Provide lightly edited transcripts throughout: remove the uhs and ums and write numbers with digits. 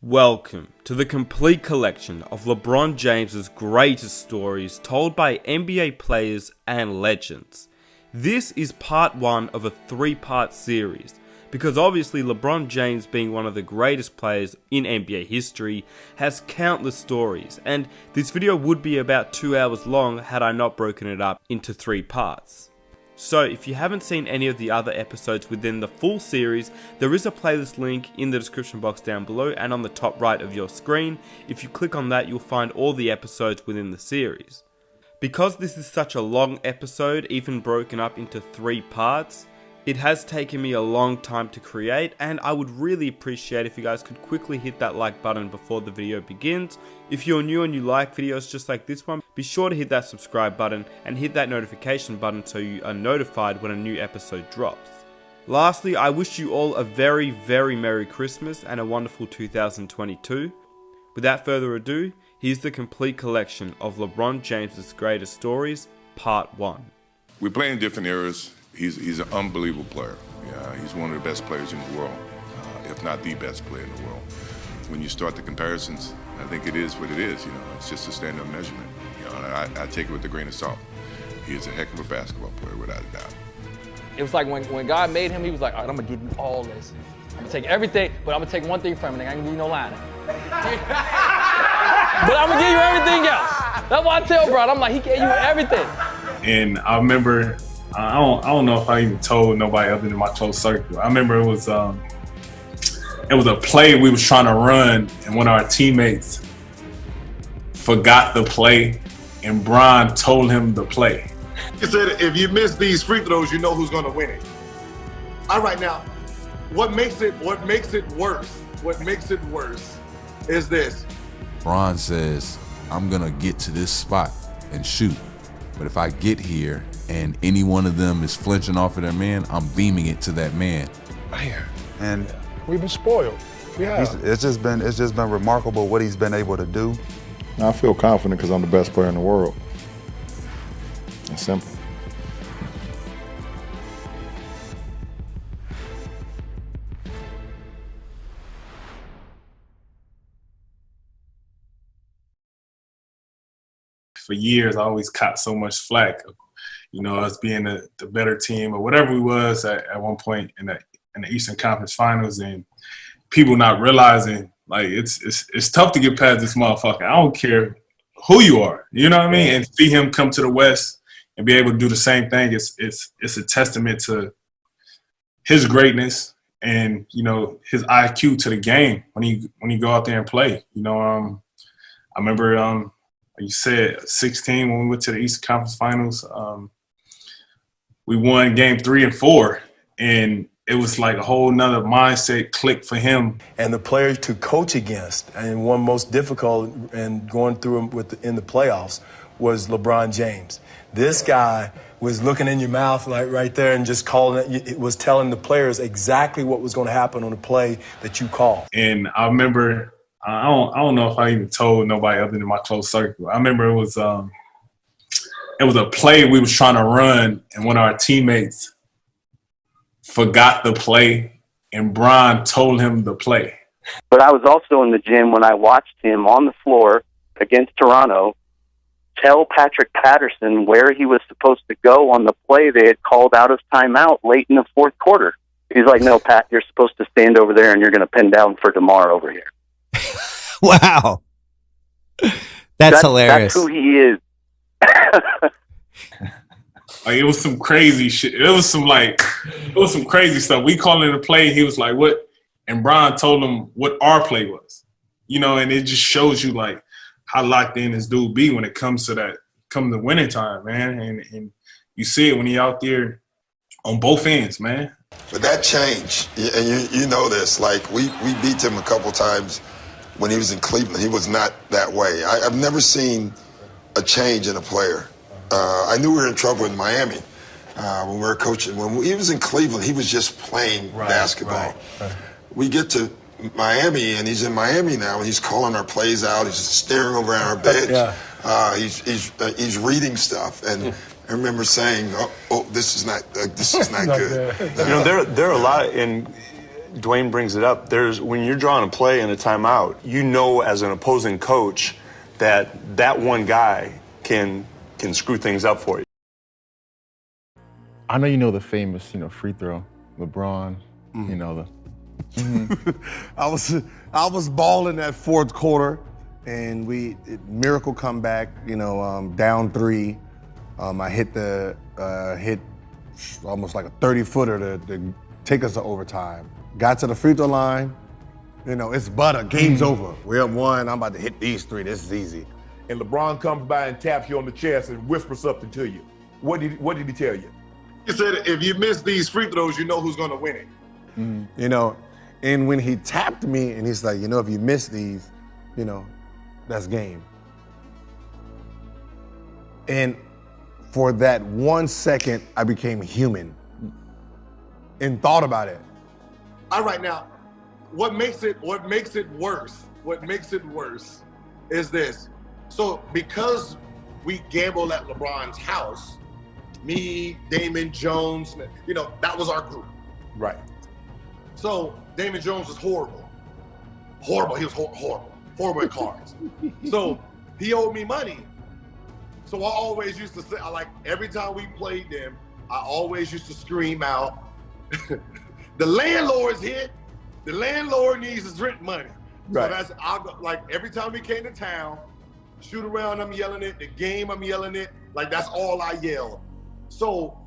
Welcome to the complete collection of LeBron James's greatest stories told by NBA players and legends. This is part 1 of a 3-part series, because obviously LeBron James, being one of the greatest players in NBA history, has countless stories, and this video would be about 2 hours long had I not broken it up into 3 parts. So if you haven't seen any of the other episodes within the full series, there is a playlist link in the description box down below and on the top right of your screen. If you click on that, you'll find all the episodes within the series. Because this is such a long episode, even broken up into 3 parts, it has taken me a long time to create, and I would really appreciate if you guys could quickly hit that like button before the video begins. If you're new and you like videos just like this one, be sure to hit that subscribe button and hit that notification button so you are notified when a new episode drops. Lastly, I wish you all a very, very Merry Christmas and a wonderful 2022. Without further ado, here's the complete collection of LeBron James's greatest stories, part 1. We play in different eras. He's an unbelievable player. Yeah, he's one of the best players in the world, if not the best player in the world. When you start the comparisons, I think it is what it is. It's just a standard measurement. I take it with a grain of salt. He is a heck of a basketball player, without a doubt. It was like when God made him, he was like, all right, I'm gonna give you all this. I'm gonna take everything, but I'm gonna take one thing from him. I ain't gonna give you no line. But I'm gonna give you everything else. That's why I tell bro, I'm like, he gave you everything. And I remember, I don't know if I even told nobody other than my close circle. I remember it was a play we was trying to run, and one of our teammates forgot the play, and Bron told him the play. He said, if you miss these free throws, you know who's gonna win it. All right, now, what makes it worse is this. Bron says, I'm gonna get to this spot and shoot, but if I get here and any one of them is flinching off of their man, I'm beaming it to that man. And we've been spoiled. Yeah. It's just been remarkable what he's been able to do. I feel confident because I'm the best player in the world. It's simple. For years, I always caught so much flack, us being the better team or whatever we was at one point in the Eastern Conference Finals, and people not realizing, like, it's tough to get past this motherfucker. I don't care who you are, you know what I mean? And see him come to the West and be able to do the same thing, it's a testament to his greatness and, his IQ to the game when he go out there and play. I remember, like you said, 16 when we went to the Eastern Conference Finals. We won game 3 and 4, and it was like a whole nother mindset click for him. And the player to coach against, and one most difficult and going through in the playoffs, was LeBron James. This guy was looking in your mouth like right there and just it was telling the players exactly what was going to happen on the play that you called. And I remember, I don't know if I even told nobody other than my close circle. I remember it was a play we was trying to run, and one of our teammates forgot the play, and Bron told him the play. But I was also in the gym when I watched him on the floor against Toronto tell Patrick Patterson where he was supposed to go on the play they had called out of timeout late in the 4th quarter. He's like, no, Pat, you're supposed to stand over there and you're going to pin down for DeMar over here. Wow. That's hilarious. That's who he is. Like, it was some crazy shit. It was some crazy stuff. We called it a play. He was like, what? And Bron told him what our play was. And it just shows you, like, how locked in this dude be when it comes to winning time, man. And you see it when he out there on both ends, man. But that changed, and you know this. Like, we beat him a couple times when he was in Cleveland. He was not that way. I've never seen a change in a player. I knew we were in trouble in Miami when we were coaching. When he was in Cleveland, he was just playing basketball. Right. We get to Miami, and he's in Miami now, and he's calling our plays out. He's staring over at our bench. He's reading stuff, and I remember saying, "Oh, this is not good." There are a lot, and Dwayne brings it up. When you're drawing a play in a timeout, you know as an opposing coach that one guy can screw things up for you. I know you know the famous, free throw, LeBron. I was balling that fourth quarter, and miracle comeback. Down 3. I hit almost like a 30-footer to take us to overtime. Got to the free throw line. It's butter. Game's over. We're up 1. I'm about to hit these 3. This is easy. And LeBron comes by and taps you on the chest and whispers something to you. What did he tell you? He said, if you miss these free throws, you know who's going to win it. And when he tapped me and he's like, if you miss these, that's game. And for that 1 second, I became human and thought about it. All right, now, what makes it worse is this. So because we gamble at LeBron's house, me, Damon Jones, that was our group. Right. So Damon Jones was horrible. Horrible. He was horrible. Horrible at cards. So he owed me money. So I always used to say, every time we played them, I always used to scream out, the landlord's here. The landlord needs his rent money. Right. So every time we came to town, shoot around, I'm yelling it. The game, I'm yelling it. That's all I yell. So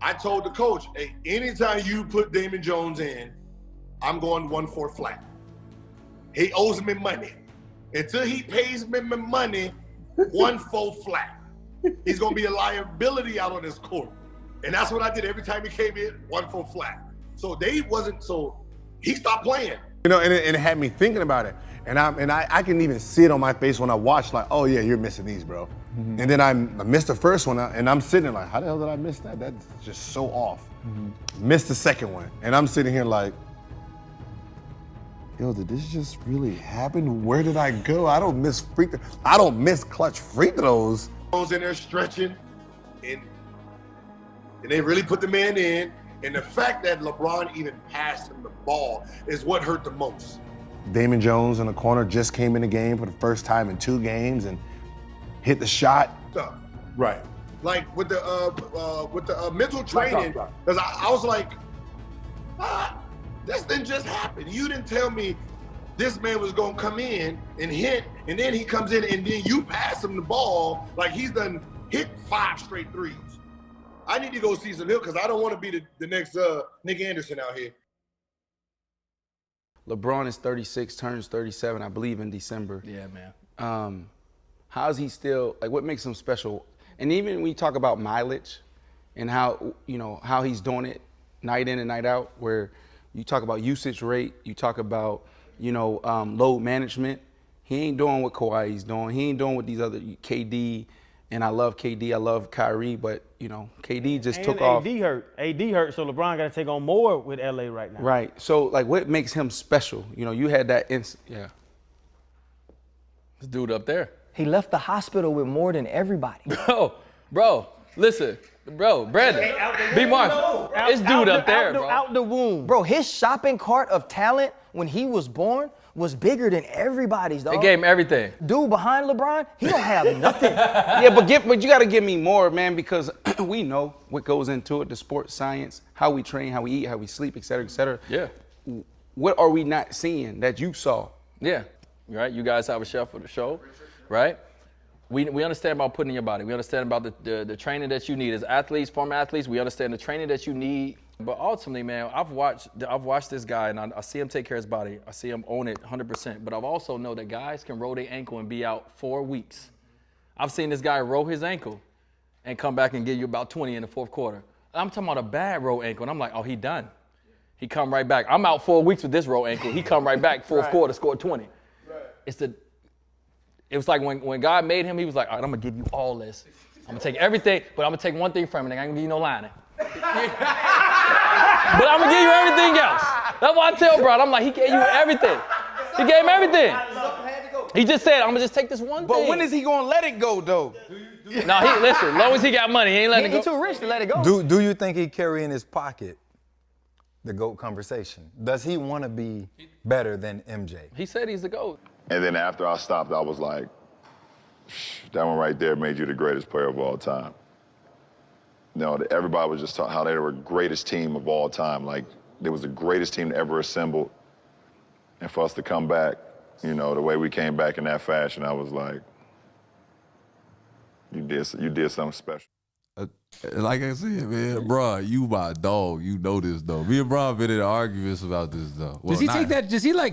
I told the coach, hey, anytime you put Damon Jones in, I'm going 1-4 flat. He owes me money. Until he pays me my money, 1-4 flat. He's going to be a liability out on this court. And that's what I did every time he came in, 1-4 flat. So he stopped playing. And it had me thinking about it. And I can even see it on my face when I watch, oh yeah, you're missing these, bro. Mm-hmm. And then I missed the first one, and I'm sitting there how the hell did I miss that? That's just so off. Mm-hmm. Missed the second one, and I'm sitting here yo, did this just really happen? Where did I go? I don't miss clutch free throws. In there stretching, and they really put the man in. And the fact that LeBron even passed him the ball is what hurt the most. Damon Jones in the corner just came in the game for the first time in 2 games and hit the shot. Right. With the mental training, because I was this didn't just happen. You didn't tell me this man was gonna come in and hit, and then he comes in and then you pass him the ball he's done hit 5 straight threes. I need to go see some hill because I don't want to be the next Nick Anderson out here. LeBron is 36, turns 37, I believe, in December. Yeah, man. How's he still, what makes him special? And even when you talk about mileage and how he's doing it night in and night out, where you talk about usage rate, you talk about, load management. He ain't doing what Kawhi's doing. He ain't doing what these other KD, and I love KD, I love Kyrie, but KD just took off. AD hurt, so LeBron got to take on more with LA right now. Right. So what makes him special? You had that yeah. This dude up there. He left the hospital with more than everybody. Bro, listen. Bro, Brandon, B. Mark, this dude up there, bro. Out the womb. Bro, his shopping cart of talent when he was born was bigger than everybody's, dog. They gave him everything. Dude behind LeBron, he don't have nothing. Yeah, but you got to give me more, man, because we know what goes into it, the sports science, how we train, how we eat, how we sleep, et cetera, et cetera. Yeah. What are we not seeing that you saw? Yeah, right? You guys have a chef for the show, right? We understand about putting in your body. We understand about the training that you need as athletes, former athletes. We understand the training that you need. But ultimately, man, I've watched this guy, and I see him take care of his body. I see him own it 100%. But I've also know that guys can roll their ankle and be out 4 weeks. I've seen this guy roll his ankle and come back and give you about 20 in the fourth quarter. I'm talking about a bad roll ankle, and I'm like, oh, he done. He come right back. I'm out 4 weeks with this roll ankle. He come right back, fourth quarter, scored 20. Right. It was like when God made him, he was like, all right, I'm going to give you all this. I'm going to take everything, but I'm going to take one thing from it. I ain't going to give you no lining. But I'm going to give you everything else. That's why I tell Brad, I'm like, he gave you everything. He gave him everything. He just said, I'm going to just take this one thing. But when is he going to let it go, though? No, listen, as long as he got money, he ain't letting it go. He's too rich to let it go. Do you think he carry in his pocket the GOAT conversation? Does he want to be better than MJ? He said he's the GOAT. And then after I stopped, I was like, that one right there made you the greatest player of all time. You know, everybody was just talking how they were the greatest team of all time. Like, they was the greatest team to ever assembled. And for us to come back, you know, the way we came back in that fashion, I was like, you did something special. Like I said, man, bro, you my dog. You know this, though. Me and Bron been in arguments about this, though. Well, Does he take that?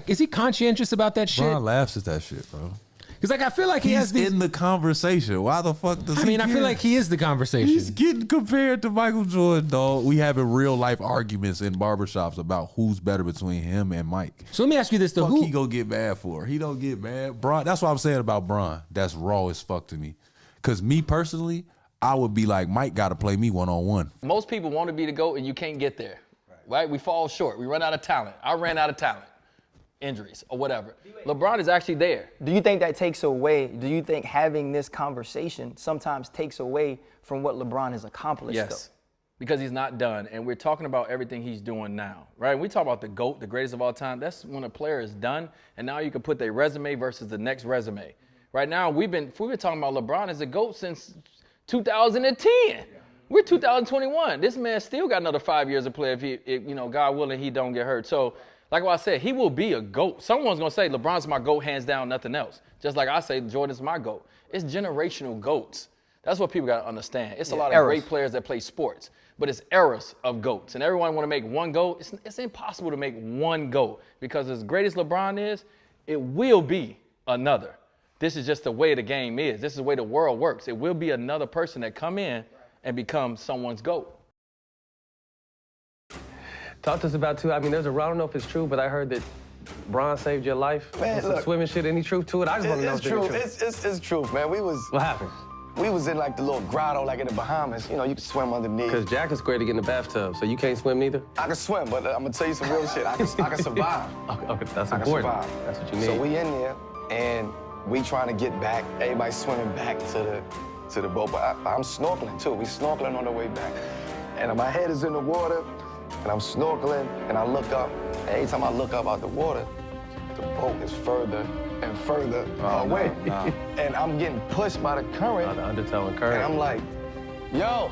Is he conscientious about that shit? Bron laughs at that shit, bro. Because, like, I feel like he's in the conversation. Why the fuck does he I feel like he is the conversation. He's getting compared to Michael Jordan, dog. We having real life arguments in barbershops about who's better between him and Mike. So let me ask you this, though. Fuck he gonna get mad for? He don't get mad. Bron, that's what I'm saying about Bron. That's raw as fuck to me. Because me personally, I would be like, Mike got to play me one-on-one. Most people want to be the GOAT and you can't get there, right? We fall short. We run out of talent. I ran out of talent. Injuries or whatever. LeBron is actually there. Do you think that takes away, do you think having this conversation sometimes takes away from what LeBron has accomplished? Yes, because he's not done. And we're talking about everything he's doing now, right? We talk about the GOAT, the greatest of all time. That's when a player is done, and now you can put their resume versus the next resume. Right now, we've been talking about LeBron as a GOAT since 2010. We're 2021. This man still got another 5 years to play if you know, God willing, he don't get hurt. So, like I said, he will be a GOAT. Someone's going to say LeBron's my GOAT, hands down, nothing else. Just like I say Jordan's my GOAT. It's generational GOATs. That's what people got to understand. It's a lot of great players that play sports, but it's eras of GOATs. And everyone want to make one GOAT. It's impossible to make one GOAT because as great as LeBron is, it will be another. This is just the way the game is. This is the way the world works. It will be another person that come in and become someone's GOAT. Talk to us about, too, I mean, I don't know if it's true, but I heard that Bron saved your life. Man, look, swimming shit, any truth to it? I just want to know if it's true. It's true, man. What happened? We was in like the little grotto, like in the Bahamas. You know, you can swim underneath. Because Jack is great to get in the bathtub, so you can't swim neither? I can swim, but I'm gonna tell you some real shit. I can survive. Okay, that's I can important. survive. That's what you need. So we in there, and we trying to get back. Everybody swimming back to the boat, but I'm snorkeling too. We snorkeling on the way back, and my head is in the water, and I'm snorkeling, and I look up. And every time I look up out the water, the boat is further and further away. No. And I'm getting pushed by the current. The undertow and current. And I'm like, yo,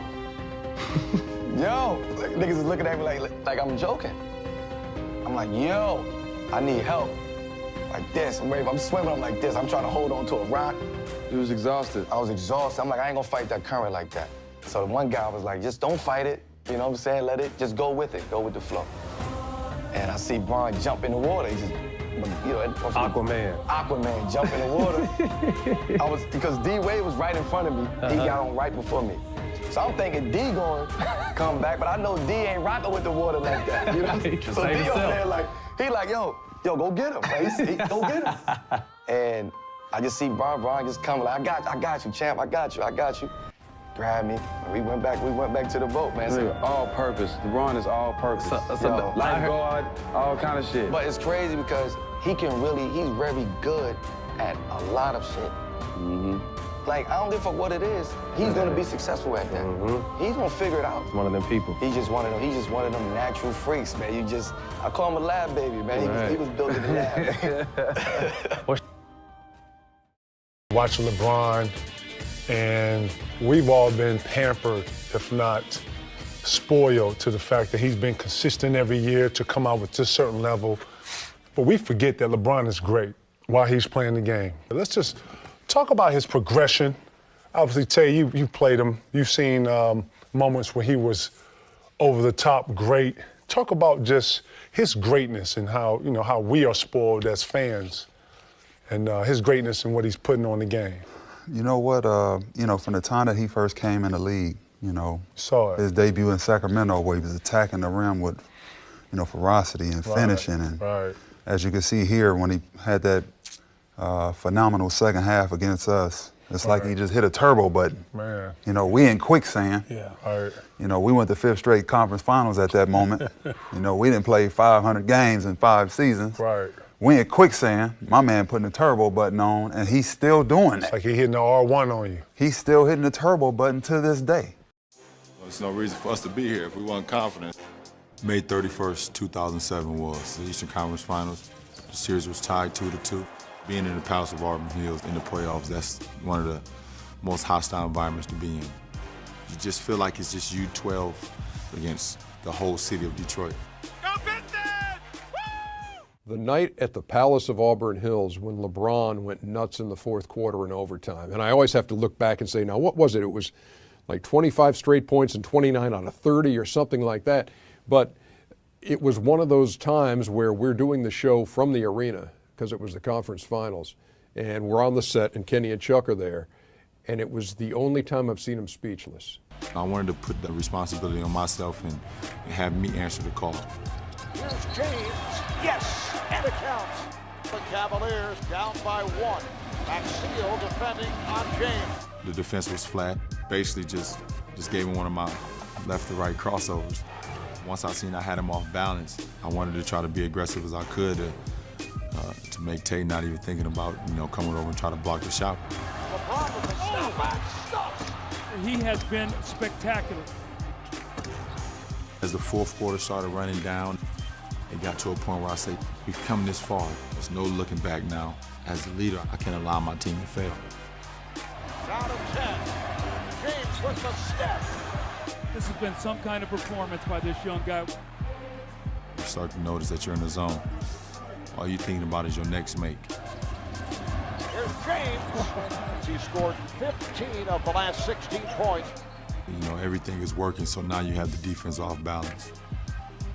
yo. Like, niggas is looking at me like I'm joking. I'm like, yo, I need help. Like this, I'm swimming, I'm like this. I'm trying to hold on to a rock. You was exhausted. I was exhausted. I'm like, I ain't gonna fight that current like that. So the one guy was like, just don't fight it. You know what I'm saying? Let it, just go with it. Go with the flow. And I see Bron jump in the water. He just, you know, Aquaman jump in the water. Because D-Wade was right in front of me. He got on right before me. So I'm thinking D going come back, but I know D ain't rocking with the water like that. You know? So D over there like, he like, yo, go get him. Like, go get him. And I just see Bron just coming like, I got you, champ, I got you. Grab me, and we went back to the boat, man. So, all purpose. LeBron is all purpose. Yo, lifeguard, all kind of shit. But it's crazy because he's very good at a lot of shit. Like, I don't give a fuck what it is. He's gonna be successful at that. He's gonna figure it out. He's one of them people. He's just one of them natural freaks, man. I call him a lab baby, man. He was built in the lab. Watching LeBron, and we've all been pampered, if not spoiled, to the fact that he's been consistent every year to come out with this certain level. But we forget that LeBron is great while he's playing the game. Let's just talk about his progression. Obviously, Tay, you played him. You've seen moments where he was over the top great. Talk about just his greatness and how, you know, how we are spoiled as fans, and his greatness and what he's putting on the game. You know what, you know, from the time that he first came in the league, you know, his debut in Sacramento where he was attacking the rim with, you know, ferocity and finishing. And as you can see here, when he had that phenomenal second half against us, it's like he just hit a turbo button. Man. You know, we in quicksand. Yeah. You know, we went to 5th straight conference finals at that moment. You know, we didn't play 500 games in 5 seasons. We in quicksand, my man putting the turbo button on, and he's still doing that. Like he hitting the R1 on you. He's still hitting the turbo button to this day. There's no reason for us to be here if we weren't confident. May 31st, 2007 was the Eastern Conference Finals. The series was tied 2-2. Being in the Palace of Auburn Hills in the playoffs, that's one of the most hostile environments to be in. You just feel like it's just you 12 against the whole city of Detroit. The night at the Palace of Auburn Hills when LeBron went nuts in the fourth quarter in overtime. And I always have to look back and say, now what was it? It was like 25 straight points and 29 out of 30 or something like that. But it was one of those times where we're doing the show from the arena because it was the conference finals. And we're on the set and Kenny and Chuck are there. And it was the only time I've seen him speechless. I wanted to put the responsibility on myself and have me answer the call. Here's James. Yes, and it counts. The Cavaliers down by 1. Maxfield defending on James. The defense was flat. Basically just gave him one of my left to right crossovers. Once I seen I had him off balance, I wanted to try to be aggressive as I could to make Tate not even thinking about, coming over and try to block the shot. LeBron with the step back stuffs. He has been spectacular. As the fourth quarter started running down, it got to a point where I say, we've come this far. There's no looking back now. As the leader, I can't allow my team to fail. Down to 10. James with the step. This has been some kind of performance by this young guy. You start to notice that you're in the zone. All you're thinking about is your next make. Here's James. He scored 15 of the last 16 points. Everything is working, so now you have the defense off balance.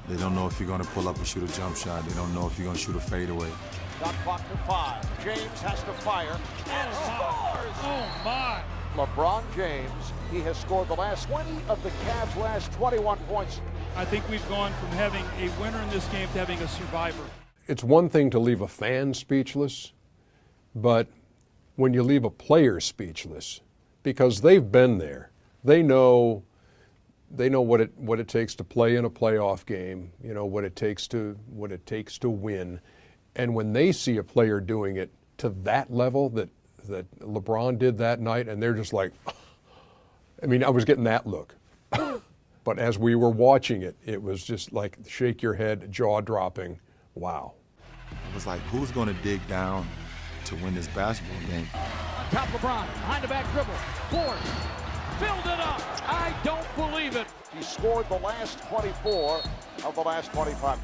They don't know if you're going to pull up and shoot a jump shot. They don't know if you're going to shoot a fadeaway. Shot clock to 5. James has to fire and scores. Oh, my. LeBron James, he has scored the last 20 of the Cavs' last 21 points. I think we've gone from having a winner in this game to having a survivor. It's one thing to leave a fan speechless, but when you leave a player speechless, because they've been there, they know what it takes to play in a playoff game, what it takes to win. And when they see a player doing it to that level that LeBron did that night, and they're just like, I was getting that look. But as we were watching it, it was just like shake your head, jaw dropping, wow. It was like, who's going to dig down to win this basketball game? On top LeBron, behind the back dribble, force, filled it up. I don't believe it. He scored the last 24 of the last 25.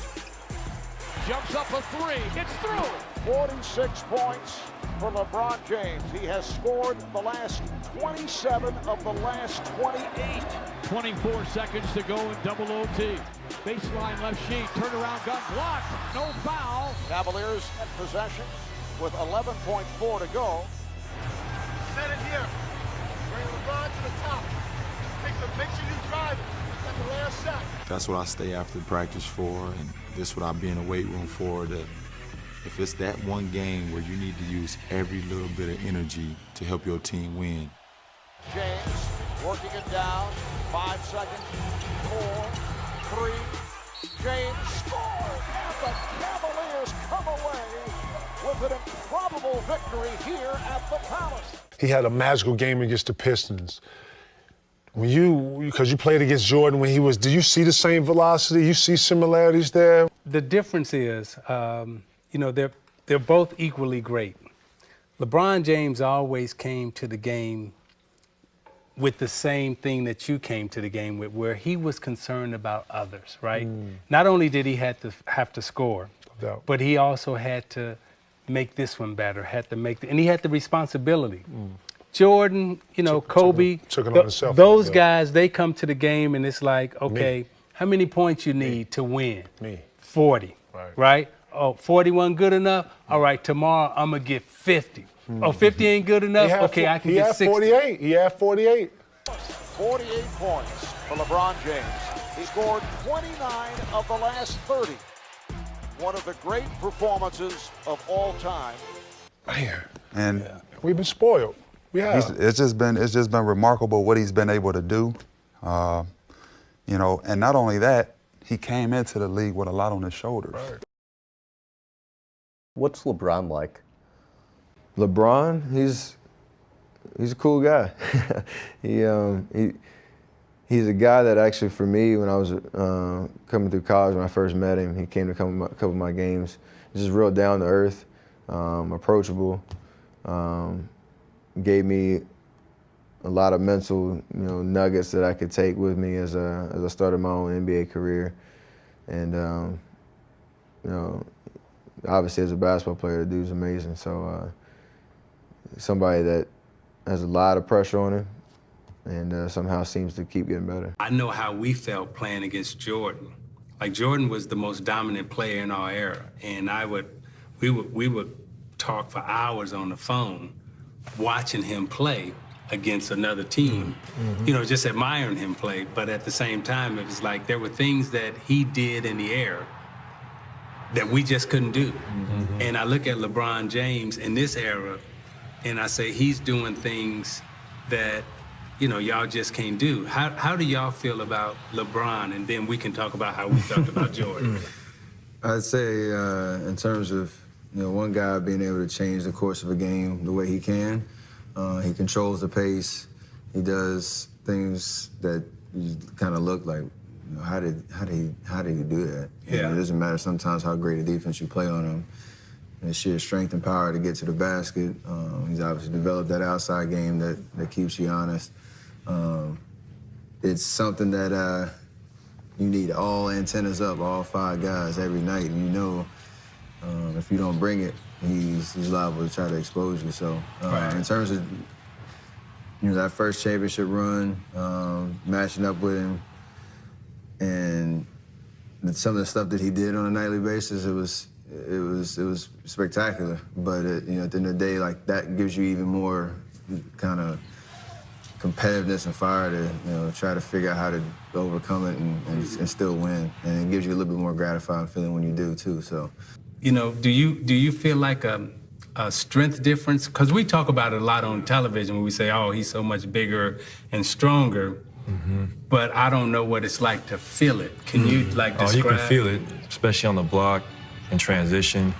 Jumps up a 3, it's through. 46 points for LeBron James. He has scored the last 27 of the last 28. 24 seconds to go in double OT. Baseline left sheet, turnaround gun blocked, no foul. Cavaliers at possession with 11.4 to go. Set it here. Bring LeBron to the top. Make sure you drive it at the last shot. That's what I stay after practice for, and this is what I be in the weight room for. If it's that one game where you need to use every little bit of energy to help your team win. James working it down. 5 seconds. 4, 3. James scores, and the Cavaliers come away with an improbable victory here at the Palace. He had a magical game against the Pistons. Because you played against Jordan when he was, do you see the same velocity? You see similarities there? The difference is, they're both equally great. LeBron James always came to the game with the same thing that you came to the game with, where he was concerned about others, right? Not only did he have to score, but he also had to make this one better, and he had the responsibility. Jordan, Kobe, took it on himself. Those guys, they come to the game and it's like, okay, how many points you need to win? 40, right? Oh, 41 good enough? All right, tomorrow I'm going to get 50. Oh, 50 ain't good enough? Okay, I can get 60. He had 48. 48 points for LeBron James. He scored 29 of the last 30. One of the great performances of all time. Man, And we've been spoiled. We have. it's just been remarkable what he's been able to do. And not only that, he came into the league with a lot on his shoulders. What's LeBron like? LeBron, he's a cool guy. He's a guy that actually, for me, when I was coming through college, when I first met him, he came to a couple of my games. He's just real down to earth, approachable. Gave me a lot of mental, nuggets that I could take with me as I started my own NBA career. And obviously as a basketball player, the dude's amazing. So somebody that has a lot of pressure on him and somehow seems to keep getting better. I know how we felt playing against Jordan. Like, Jordan was the most dominant player in our era, and we would talk for hours on the phone watching him play against another team, just admiring him play. But at the same time, it was like there were things that he did in the air that we just couldn't do. And I look at LeBron James in this era, and I say he's doing things that, y'all just can't do. How do y'all feel about LeBron? And then we can talk about how we talked about Jordan. I'd say in terms of, one guy being able to change the course of a game the way he can. He controls the pace. He does things that you kind of look like, how did he do that? Yeah. It doesn't matter sometimes how great a defense you play on him. And sheer strength and power to get to the basket. He's obviously developed that outside game that keeps you honest. It's something that you need all antennas up, all 5 guys every night. And if you don't bring it, he's liable to try to expose you. So in terms of that first championship run, matching up with him, and some of the stuff that he did on a nightly basis, it was spectacular. But at the end of the day, like, that gives you even more kind of competitiveness and fire to try to figure out how to overcome it and still win. And it gives you a little bit more gratifying feeling when you do too. So. Do you feel like a strength difference? Because we talk about it a lot on television when we say, oh, he's so much bigger and stronger. But I don't know what it's like to feel it. Can you describe? Oh, you can feel it, especially on the block and transition.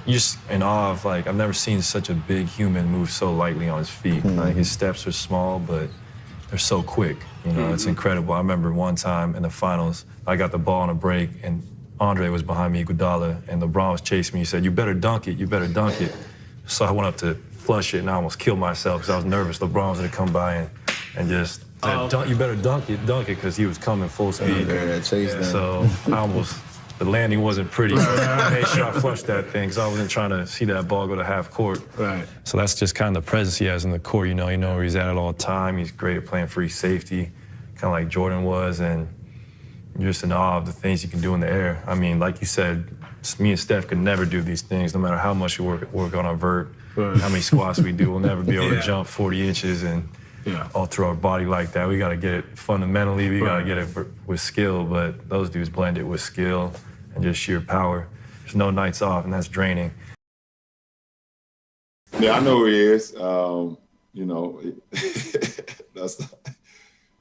You're just in awe of, I've never seen such a big human move so lightly on his feet. Like, his steps are small, but they're so quick. It's incredible. I remember one time in the finals, I got the ball on a break, and Andre was behind me, Iguodala, and LeBron was chasing me. He said, "You better dunk it, you better dunk it." So I went up to flush it, and I almost killed myself because I was nervous LeBron was gonna come by and just said, "You better dunk it," because he was coming full speed. So the landing wasn't pretty. I made sure I flushed that thing because I wasn't trying to see that ball go to half court. Right. So that's just kind of the presence he has in the court. You know where he's at all the time. He's great at playing free safety, kind of like Jordan was, and you're just in awe of the things you can do in the air. I mean, like you said, me and Steph could never do these things, no matter how much we work on our vert, how many squats we do. We'll never be able to jump 40 inches and all through our body like that. We got to get it fundamentally. We got to get it with skill, but those dudes blend it with skill and just sheer power. There's no nights off, and that's draining. Yeah, I know who he is.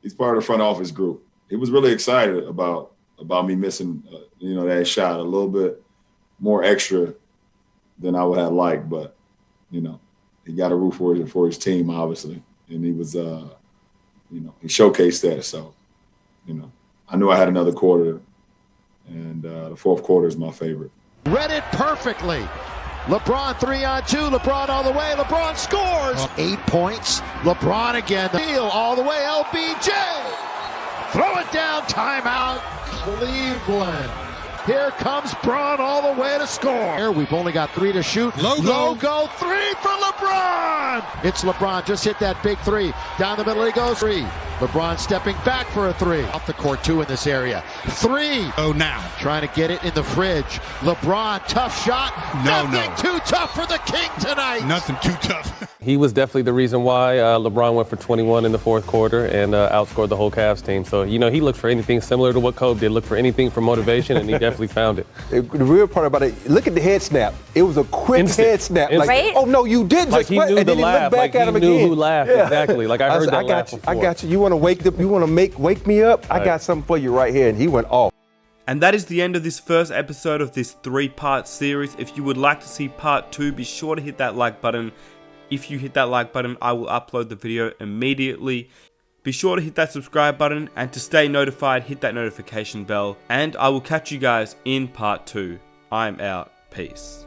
He's part of the front office group. He was really excited about me missing, that shot a little bit more extra than I would have liked. But, he got a root for his team, obviously, and he was, he showcased that. So, I knew I had another quarter, and the fourth quarter is my favorite. Read it perfectly. LeBron 3-on-2. LeBron all the way. LeBron scores. 8 points. LeBron again. Deal all the way. LBJ. Throw it down. Timeout. Cleveland. Here comes Braun all the way to score. We've only got 3 to shoot. Logo 3 for LeBron. It's LeBron. Just hit that big 3. Down the middle he goes. 3. LeBron stepping back for a 3. Off the court 2 in this area. 3. Oh, now. Trying to get it in the fridge. LeBron, tough shot. Nothing too tough for the King tonight. Nothing too tough. He was definitely the reason why LeBron went for 21 in the fourth quarter and outscored the whole Cavs team. So, he looked for anything similar to what Kobe did, look for anything for motivation, and he definitely found it. The real part about it, look at the head snap. It was a quick head snap. Like, Right? oh, no, you did Like just he what? knew And the then he laugh. looked back Like at him he knew again. who laughed. Exactly. Like I heard that laugh before. I got you. You want to wake me up? I got something for you right here. And he went off. And that is the end of this first episode of this 3-part series. If you would like to see part 2, be sure to hit that like button. If you hit that like button, I will upload the video immediately. Be sure to hit that subscribe button, and to stay notified, hit that notification bell, and I will catch you guys in part 2. I'm out. Peace.